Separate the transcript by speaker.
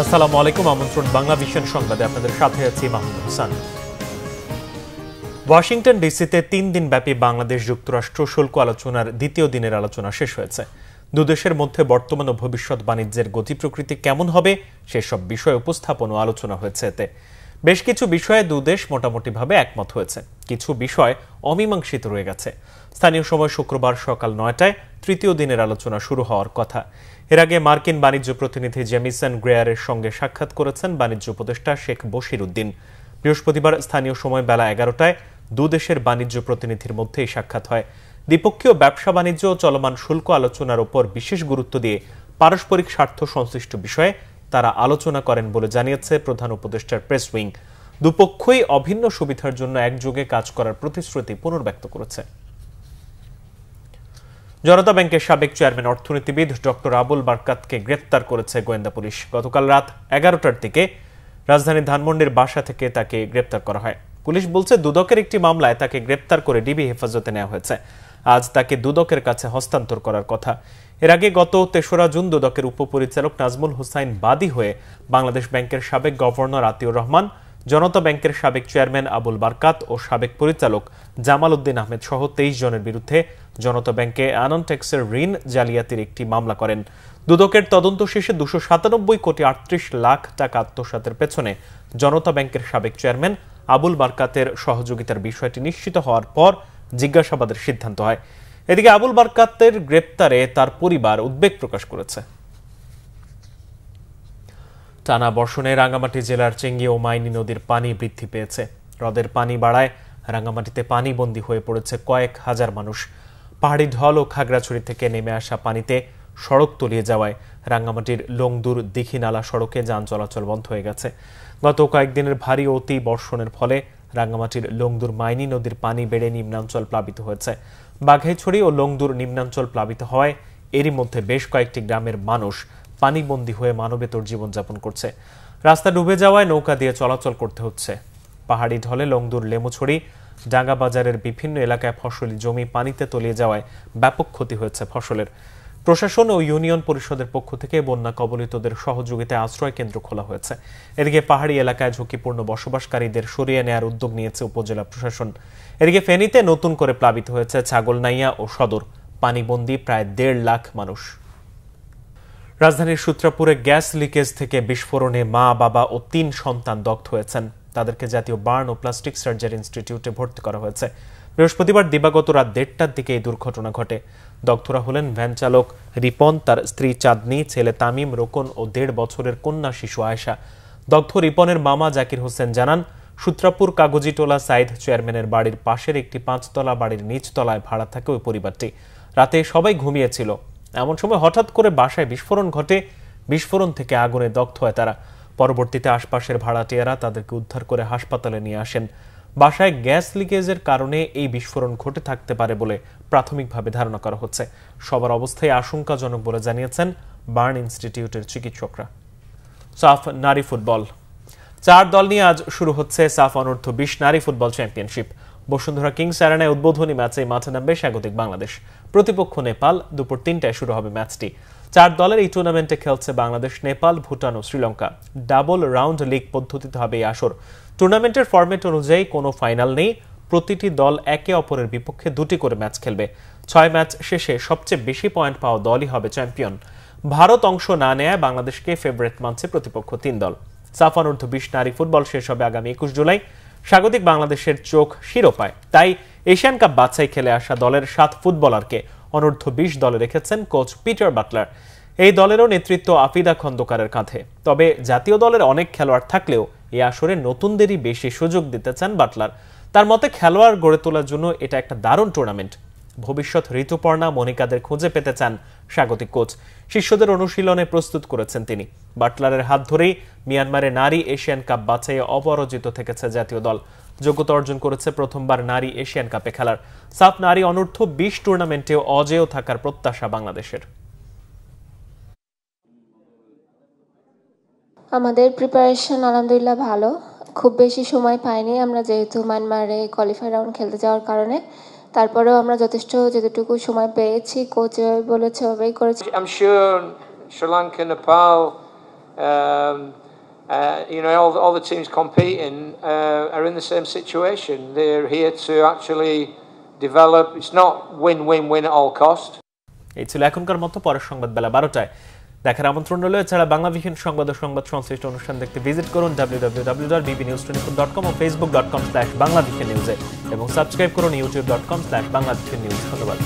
Speaker 1: আসসালামু আলাইকুম। আমন্ত্রণ বাংলা ভিশন সংবাদে আপনাদের সাথে আছি মাহমুদ হোসেন। ওয়াশিংটন ডিসিতে ৩ দিন ব্যাপী বাংলাদেশ যুক্তরাষ্ট্র শুল্ক আলোচনার দ্বিতীয় দিনের আলোচনা শেষ হয়েছে। দুদেশের মধ্যে বর্তমান ও ভবিষ্যৎ বাণিজ্যের গতি প্রকৃতি কেমন হবে সেসব বিষয় উপস্থাপন ও আলোচনা হয়েছে। এতে বেশ কিছু বিষয়ে দুদেশ মোটামুটিভাবে একমত হয়েছে, কিছু বিষয় অমীমাংসিত রয়ে গেছে। স্থানীয় সময় শুক্রবার সকাল ৯টায় তৃতীয় দিনের আলোচনা শুরু হওয়ার কথা। এর আগে মার্কিন বাণিজ্য প্রতিনিধি জেমিসন গ্রেয়ারের সঙ্গে সাক্ষাৎ করেছেন বাণিজ্য উপদেষ্টা শেখ বশির উদ্দিন। বৃহস্পতিবার স্থানীয় সময় বেলা ১১টায় দুদেশের বাণিজ্য প্রতিনিধির মধ্যে এই সাক্ষাৎ হয়। দ্বিপক্ষীয় ব্যবসা বাণিজ্য ও চলমান শুল্ক আলোচনার উপর বিশেষ গুরুত্ব দিয়ে পারস্পরিক স্বার্থ সংশ্লিষ্ট বিষয়ে তারা আলোচনা করেন বলে জানিয়েছে প্রধান উপদেষ্টার প্রেস উইং। দুপক্ষই অভিন্ন সুবিধার জন্য একযোগে কাজ করার প্রতিশ্রুতি পুনর্ব্যক্ত করেছে। জনতা ব্যাংকের সাবেক চেয়ারম্যান অর্থনীতিবিদ ডক্টর আবুল বারকাতকে গ্রেফতার করেছে গোয়েন্দা পুলিশ। গতকাল রাত ১১টার দিকে রাজধানীর ধানমন্ডির বাসা থেকে তাকে গ্রেফতার করা হয়। পুলিশ বলছে দুদকের একটি মামলায় তাকে গ্রেফতার করে ডিবি হেফাজতে নেওয়া হয়েছে। আজ তাকে দুদকের কাছে হস্তান্তর করার কথা। এর আগে গত ৩রা জুন দুদকের উপপরিচালক নাজমুল হুসাইন বাদী হয়ে বাংলাদেশ ব্যাংকের সাবেক গভর্নর আতিউর রহমান, জনতা ব্যাংকের সাবেক চেয়ারম্যান আবুল বারকাত ও সাবেক পরিচালক জামাল উদ্দিন আহমেদ সহ ২৩ জনের বিরুদ্ধে জনতা ব্যাংকে অ্যাননটেক্সের ঋণ জালিয়াতির একটি মামলা করেন। দুদকের তদন্ত শেষে ২৯৭ কোটি ৩৮ লাখ টাকা আত্মসাতের পেছনে জনতা ব্যাংকের সাবেক চেয়ারম্যান আবুল বারকাতের সহযোগিতার বিষয়টি নিশ্চিত হওয়ার পর জিজ্ঞাসাবাদের সিদ্ধান্ত হয়। এদিকে আবুল বারকাতের গ্রেপ্তারে তার পরিবার উদ্বেগ প্রকাশ করেছে। টানা বর্ষণে রাঙ্গামাটি জেলার চেঙ্গি ও মাইনী নদীর পানি বৃদ্ধি পেয়েছে। হ্রদের পানি বাড়ায় রাঙ্গামাটিতে পানিবন্দী হয়ে পড়েছে কয়েক হাজার মানুষ। পাহাড়ি ঢল ও খাগড়াছড়ি থেকে নেমে আসা পানিতে সড়ক তলিয়ে যাওয়ায় রাঙ্গামাটির লংদুর দীঘিনালা সড়কে যান চলাচল বন্ধ হয়ে গেছে। গত কয়েকদিনের ভারী অতি বর্ষণের ফলে রাঙ্গামাটির লংদুর মাইনী নদীর পানি বেড়ে নিম্নাঞ্চল প্লাবিত হয়েছে। বাঘাইছড়ি ও লংদুর নিম্নাঞ্চল প্লাবিত হওয়ায় এরই মধ্যে বেশ কয়েকটি গ্রামের মানুষ পানিবন্দী হয়ে মানবেতর জীবনযাপন করছে। রাস্তা ডুবে যাওয়ায় নৌকা দিয়ে চলাচল করতে হচ্ছে। পাহাড়ি ঢলে লংদুর লেমুছড়ি ডাঙ্গা বাজারের বিভিন্ন এলাকায় ফসলি জমি পানিতে তলিয়ে যাওয়ায় ব্যাপক ক্ষতি হয়েছে ফসলের। প্রশাসন ও ইউনিয়ন পরিষদের পক্ষ থেকে বন্যা কবলিতদের সহযোগিতায় আশ্রয় কেন্দ্র খোলা হয়েছে। এদিকে পাহাড়ি এলাকায় ঝুঁকিপূর্ণ বসবাসকারীদের সরিয়ে নেয়ার উদ্যোগ নিয়েছে উপজেলা প্রশাসন। এদিকে ফেনীতে নতুন করে প্লাবিত হয়েছে ছাগলনাইয়া ও সদর। পানিবন্দী প্রায় ১.৫ লাখ মানুষ। রাজধানীর সূত্রাপুরে গ্যাস লিকেজ থেকে বিস্ফোরণে মা, বাবা ও ৩ সন্তান দগ্ধ হয়েছেন। তাদেরকে জাতীয় বার্ন ও প্লাস্টিক সার্জারি ইনস্টিটিউটে ভর্তি করা হয়েছে। বৃহস্পতিবার দিবাগত রাত ১:৩০টার দিকে এই দুর্ঘটনা ঘটে। দগ্ধরা হলেন ভ্যান চালক রিপন, তার স্ত্রী চাঁদনি, ছেলে তামিম, রোকন ও ১.৫ বছরের কন্যা শিশু আয়েশা। দগ্ধ রিপনের মামা জাকির হোসেন জানান, সূত্রাপুর কাগজিটোলা সাইদ চেয়ারম্যানের বাড়ির পাশের একটি ৫তলা বাড়ির নিচতলায় ভাড়া থাকে ওই পরিবারটি। রাতে সবাই ঘুমিয়েছিল। এমন সময় হঠাৎ করে বাসায় বিস্ফোরণ ঘটে। বিস্ফোরণ থেকে আগুনে দগ্ধ হয় তারা। পরবর্তীতে আশপাশের ভাড়াটিয়ারা তাদেরকে উদ্ধার করে হাসপাতালে নিয়ে আসেন। বাসায় গ্যাস লিকেজের কারণে এই বিস্ফোরণ ঘটে থাকতে পারে বলে প্রাথমিকভাবে ধারণা করা হচ্ছে। সবার অবস্থায় আশঙ্কাজনক বলে জানিয়েছেন বার্ন ইনস্টিটিউটের চিকিৎসকরা। সাফ নারী ফুটবল ৪ দল নিয়ে আজ শুরু হচ্ছে সাফ অনূর্ধ্ব-২০ নারী ফুটবল চ্যাম্পিয়নশিপ। বসুন্ধরা কিংস অ্যারেনায় উদ্বোধনী ম্যাচে মাঠে নামবে স্বাগতিক বাংলাদেশ। প্রতিপক্ষ নেপাল। দুপুর ৩টায় শুরু হবে ম্যাচটি। ৪ দলের এই টুর্নামেন্টে খেলছে বাংলাদেশ, নেপাল, ভুটান ও শ্রীলঙ্কা। ডাবল রাউন্ড লিগ পদ্ধতিতে হবে এই আসর। টুর্নামেন্টের ফরম্যাট অনুযায়ী কোনো ফাইনাল নেই। প্রতিটি দল একে অপরের বিপক্ষে ২টি করে ম্যাচ খেলবে। ৬ ম্যাচ শেষে সবচেয়ে বেশি পয়েন্ট পাওয়া দলই হবে চ্যাম্পিয়ন। ভারত অংশ না নেয় বাংলাদেশকে ফেভারিট মানছে প্রতিপক্ষ ৩ দল। সাফ অনূর্ধ্ব-২০ নারী ফুটবল শেষ হবে আগামী ২১ জুলাই। স্বাগতিক বাংলাদেশের চোখ শিরোপায়। তাই এশিয়ান কাপ বাছাই খেলে আসা দলের ৭ ফুটবলারকে অনূর্ধ্ব-২০ দলে রেখেছেন কোচ পিটার বাটলার। এই দলেরও নেতৃত্ব আফিদা খন্দকারের কাঁধে। তবে জাতীয় দলের অনেক খেলোয়াড় থাকলেও এই আসরে নতুনদেরই বেশি সুযোগ দিতে চান বাটলার। তার মতে খেলোয়াড় গড়ে তোলার জন্য এটা একটা দারুণ টুর্নামেন্ট। ভবিষ্যৎ ঋতুপর্ণা, মনিকাদের খুঁজে পেতে চান স্বাগতিক কোচ। শিষ্যদের অনুশীলনে প্রস্তুত করেছেন তিনি। বাটলারের হাত ধরেই মিয়ানমারে নারী এশিয়ান কাপ বাছাইয়ে অপরাজিত থেকেছে জাতীয় দল। যোগ্যতা অর্জন করেছে প্রথমবার নারী এশিয়ান কাপে খেলার। সাফ নারী অনূর্ধ্ব-২০ টুর্নামেন্টেও অজেয় থাকার প্রত্যাশা বাংলাদেশের।
Speaker 2: আমাদের প্রিপারেশন আলহামদুলিল্লাহ ভালো। খুব বেশি সময় পাইনি আমরা, যেহেতু মায়ানমারে কোয়ালিফাই রাউন্ড খেলতে যাওয়ার কারণে। তারপরেও আমরা যতটুকু সময় পেয়েছি কোচ বলেছে ওভাবেই করেছি।
Speaker 3: I'm sure Sri Lanka, Nepal All the teams competing are in the same situation. They're here to actually develop. It's not win-win-win at all cost.
Speaker 1: এই ছিল এখনকার মতো, পরের সংবাদ বেলা 12টায় দেখার আমন্ত্রণ রইল। এছাড়া বাংলাভিশন সংবাদ ও সংবাদ সংশ্লিষ্ট অনুষ্ঠান দেখতে ভিজিট করুন www.bbnews24.com ও facebook.com/banglavishnnews এবং সাবস্ক্রাইব করুন youtube.com/banglavishnnews। ধন্যবাদ।